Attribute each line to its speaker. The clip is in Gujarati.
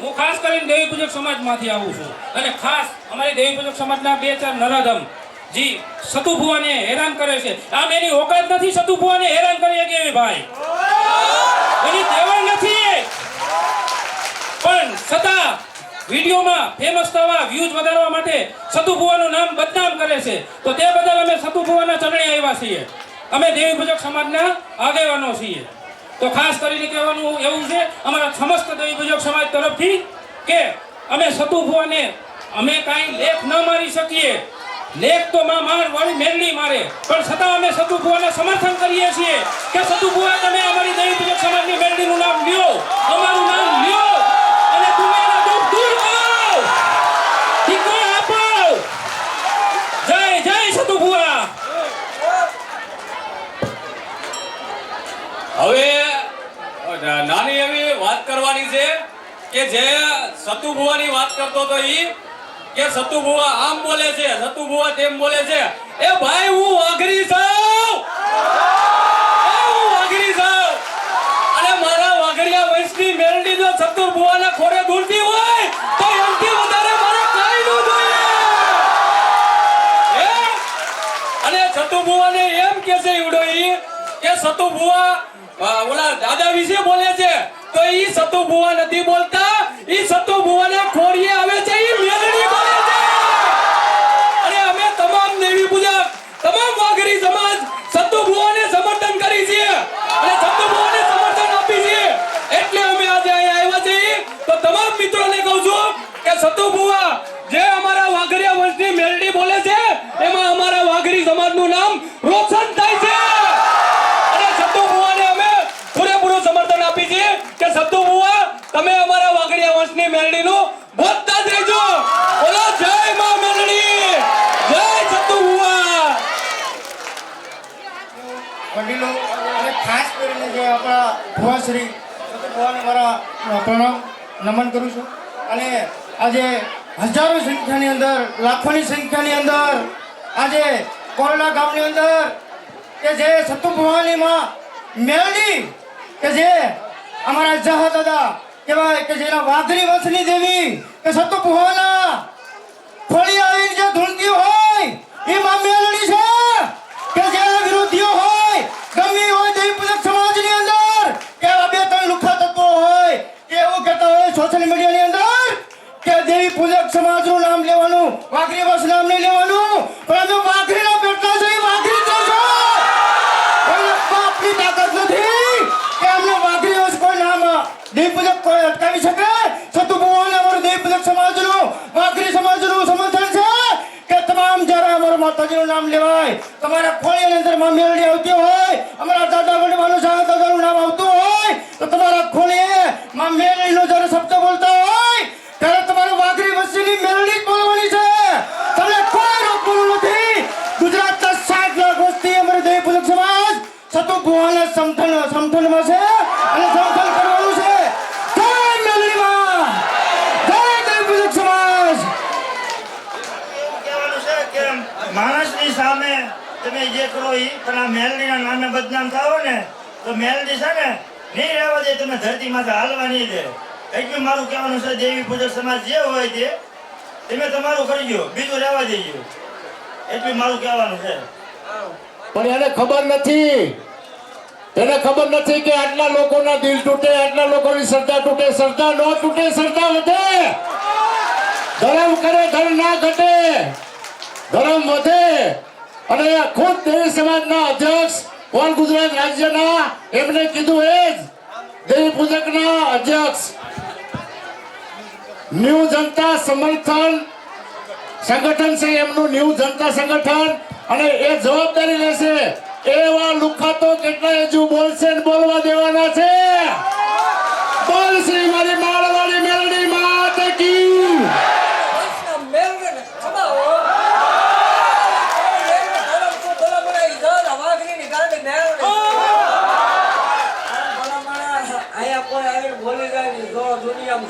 Speaker 1: હું ખાસ કરીને દેવી પૂજક સમાજમાંથી આવું છું અને ખાસ અમારી દેવી પૂજક સમાજના 2-4 નરાધમ જી સતુ ભુવાને હેરાન કરે છે. આમ એની ઓકાત નથી સતુ ભુવાને હેરાન કરી કે ભાઈ એની તેવડ નથી, પણ છતાં વિડીયોમાં ફેમસ થવા વ્યૂઝ વધારવા માટે સતુ ભુવાનું નામ બદનામ કરે છે. તો તે બદલ અમે સતુ ભુવાના ચરણે આવ્યા છીએ. અમે દેવી પૂજક સમાજના આગેવાનો છીએ. તો ખાસ કરીને કહેવાનું એવું છે અમારા સમસ્ત દેવી પૂજક સમાજ તરફથી કે અમે સતુ ભુવાને અમે કાંઈ લેખ ન મારી શકીએ, લેખ તો માર વાળી મેરડી મારે, પણ છતાં અમે સતુ ભુવાને સમર્થન કરીએ છીએ કે સતુ ભુવા તમે અમારી દેવી પૂજક સમાજની મેરડીનું નામ લ્યો, અમારું નામ લ્યો અને તમે એના દુઃખ દૂર કરો, ઠીકો આપો. જય જય સતુ ભુવા.
Speaker 2: હવે નાની એવી વાત કરવાની છે કે જે સતુ ભુવાની વાત કરતો તો ઈ કે સતુ ભુવા આમ બોલે છે, સતુ ભુવા તેમ બોલે છે. એ ભાઈ હું વાઘરી છું, હું વાઘરી છું અને મારા વાઘરિયા વંશની મેરડી જો સતુ ભુવાના ખોરે દૂરતી હોય તો એમથી વધારે મારે કાઈ ન જોઈએ. અને સતુ ભુવાને એમ કે છે ઈવડો ઈ કે સતુ ભુવા ઓલા દાદા વિશે બોલે છે તો ઈ સતુ ભુવા નથી બોલતા, ઈ સતુ ભુવાને ખોરીએ આવે છે, ઈ મેલડી બોલે છે. અને અમે તમામ દેવી પૂજક, તમામ વાઘરી સમાજ સતુ ભુવાને સમર્થન કરી છે અને સતુ ભુવાને સમર્થન આપી છે. એટલે અમે આજે અહીંયા આવ્યા છીએ. તો તમામ મિત્રોને કહું છું કે સતુ ભુવા જે અમારા વાઘરિયા વંશની મેલડી બોલે છે એમાં અમારા વાઘરી સમાજનું નામ રોશન થાય છે. કે સતુ ભુવા તમે અમારા વાઘડિયા વંશની મેલડીનું બોલતા જ રહેજો. બોલો જય માં મેલડી, જય સતુ ભુવા.
Speaker 3: વડીલો અને ખાસ કરીને જે આપણા ભુવાશ્રી સતુ ભુવાને મારા પ્રણામ નમન કરું છું. અને આજે હજારો સંખ્યાની અંદર, લાખોની સંખ્યાની અંદર આજે કોરડા ગામની અંદર કે જે સતુ ભુવાની માં મેલડી કે જે અમારા જહા દાદા કહેવાય કે જેના વાઘરી વંશની દેવી કે સતુ ભુવાના ખોળી આવીને જે ધૂળતી હોય એ માં મેલડી છે. કે જે વિરોધીઓ હોય ગમે હોય દેવી પૂજક સમાજની અંદર કે 2-3 લુખા તત્વો હોય કે એવું કહેતા હોય સોશિયલ મીડિયાની અંદર કે દેવી પૂજક સમાજનું નામ લેવાનું, વાઘરી વંશ નામ નહીં લેવાનું, પણ અમે વાઘરીના પેટના છે, વાઘરી જ છો. કોઈ બાપની તાકાત નથી કે અમને વાઘરી વંશ કોઈ નામ દેવી પૂજક કોઈ અટકાવી શકે. સતુ ભુવાને અમારું દેવી પૂજક સમાજનું, વાઘરી સમાજનું સમર્થન છે કે તમામ જ્યારે અમારું માતાજીનું નામ લેવાય, તમારા ખોળીની અંદર માં મેલડી આવતી હોય, અમારા દાદા વડીવાનું શાહ દાદાનું નામ આવતું હોય તો તમારા ખોળીએ માં મેલડીનો જ્યારે શબ્દ બોલતા હોય ત્યારે તમારું વાઘરી વંશની મેલડી જ બોલવાની છે. તમને કોઈ રોકવાનું નથી. ગુજરાતના 60 લાખ વસ્તી અમારી દેવી પૂજક સમાજ સતુ ભુવાના સમર્થનમાં છે અને સમર્થન કરવાનું છે. જય મેલડીમાં, જય દેવી પૂજક સમાજ.
Speaker 4: કહેવાનું છે કે માણસની સામે તમે જે કરો એ પણ આ મેલડીના નામે બદનામ થાઓ ને તો મેલડી છે ને નહીં રહેવા દે, તમે ધરતી માથે હાલવા નહીં દે. એટલું મારું કહેવાનું છે. દેવી પૂજક સમાજ જે હોય તે તમે તમારું કરજો, બીજું રહેવા દેજો. એટલું મારું કહેવાનું છે.
Speaker 5: પણ એને ખબર નથી, એને ખબર નથી કે આટલા લોકોના દિલ તૂટે, આટલા લોકોની શ્રદ્ધા તૂટે, શ્રદ્ધા ન તૂટે, શ્રદ્ધા વધે. ધર્મ કરે ધર્મ ના ઘટે, ધર્મ વધે. અને ખુદ દેવી સમાજના અધ્યક્ષ ઓલ ગુજરાત રાજ્યના એમને કીધું એ જ દેવી પૂજકના અધ્યક્ષ ન્યૂ જનતા સમર્થન સંગઠન છે એમનું, ન્યૂ જનતા સંગઠન. અને એ જવાબદારી લેશે. એવા લુખા તો કેટલા હજુ બોલશે ને બોલવા દેવાના છે. બોલ શ્રી મારી માળવાળી મેલડી માત કી.
Speaker 6: દુનિયા